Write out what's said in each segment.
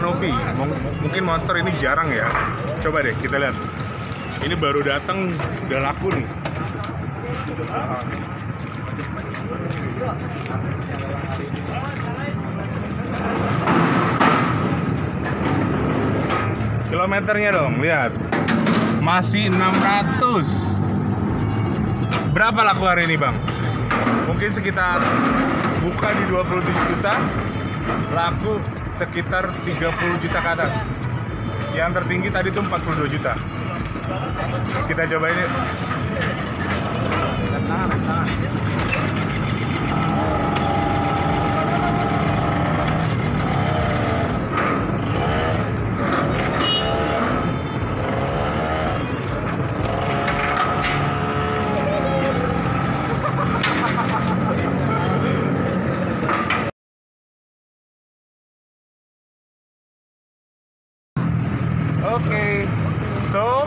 kanopi. Mungkin motor ini jarang ya. Coba deh kita lihat. Ini baru datang udah laku nih. Kilometernya dong, lihat. Masih 600. Berapa laku hari ini, Bang? Mungkin sekitar buka di 27 juta, laku sekitar 30 juta ke atas. Yang tertinggi tadi tuh 42 juta. Kita cobain yuk. Oke, so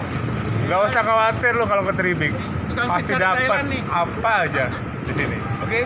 nggak usah khawatir lo kalau ke Tribik, pasti dapat apa aja di sini. Oke?